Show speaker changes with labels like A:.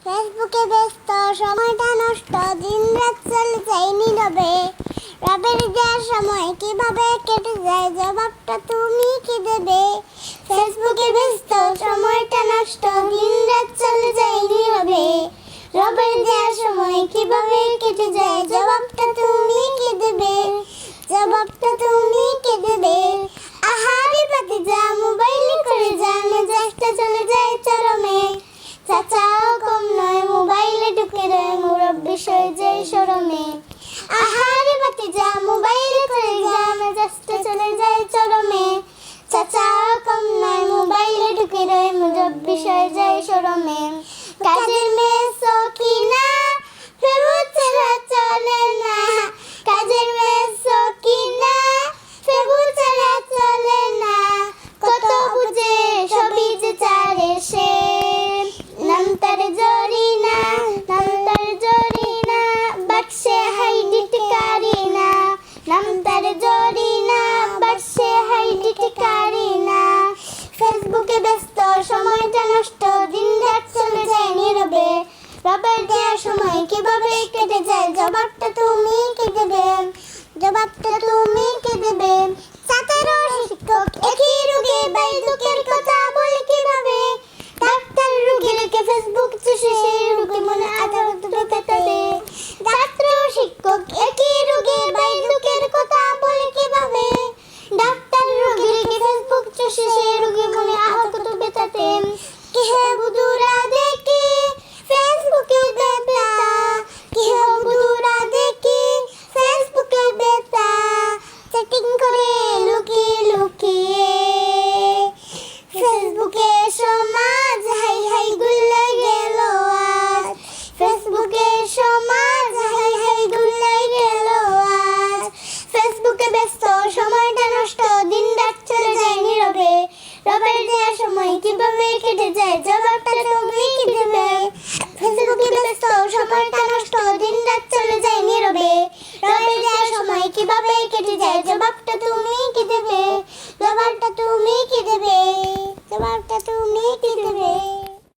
A: ফেসবুকে ব্যস্ত সময়টা নষ্ট, দিন রাত চলে যায় নীরবে। রবের দেওয়ার সময় কিভাবে কেটে যায়, জবাবটা তুমি কি দেবে? ফেসবুকে ব্যস্ত সময়টা নষ্ট, দিন রাত চলে যায় নীরবে। রবের দেওয়ার সময় কিভাবে কেটে যায়, জবাবটা তুমি কি দেবে? জবাবটা তুমি কি দেবে? আহারে ভাতিজা মোবাইলে করে যা, মেজাজটা চলে যায় চরমে। চাচাও কম নয়, মোবাইলে ঢুকে রয় মুরব্বি সয়ে যায় শরমে। আহারে ভাতিজা মোবাইলে করে যা, মেজাজটা চলে যায় চরমে। চাচাও কম নয়, মোবাইলে ঢুকে রয় মুরব্বি সয়ে যায় শরমে। কাজের মেয়ে সকিনা ফেসবুক ছাড়া চলে না, কাজের মেয়ে সকিনা ফেসবুক ছাড়া চলে না। কত বুঝে সবই যে চারে সে, নাম তার জরিনা, নাম তার জরিনা, বাক্সে হাইডিট কারিনা। নাম তার জরিনা, বাক্সে হাইডিট কারিনা। ফেসবুকে ব্যস্ত সময়টা নষ্ট, দিন রাত চলে যায় নীরবে। রবের দেওয়ার সময় কিভাবে কেটে যায়, জবাবটা তুমি কি দেবে? জবাবটা তুমি কি দেবে? ছাত্র শিক্ষক একই রোগে বৈদ্যকের কথা বলে কিভাবে? ডাক্তার রোগী লিখে ফেসবুক চুষে সেই রোগী মনে আঘাত পেতে। ছাত্র শিক্ষক একই রোগে বৈদ্যকের কথা বলে কিভাবে? ডাক্তার রোগী লিখে ফেসবুক চুষে সেই রোগী মনে আঘাত পেতে। কি হে বুদুরা দেখি ফেসবুকে বেতা, কি হে বুদুরা দেখি ফেসবুকে বেতা। সেটিং করে লুকিয়ে লুকিয়ে ফেসবুকে সমাজ হাই হাই গুলে গেল আজ। ফেসবুকে সমাজ হাই হাই গুলে গেল আজ। ফেসবুকে ব্যস্ত সময়টা নষ্ট, দিন রাত চলে যায় নীরবে। রবের দেওয়ার সময় কিভাবে কেটে যায়, জবাবটা তুমি কি দেবে? ফেসবুকে ব্যস্ত সময়টা নষ্ট, দিন রাত চলে যায় নীরবে। রবের দেওয়ার সময় কিভাবে কেটে যায়, জবাব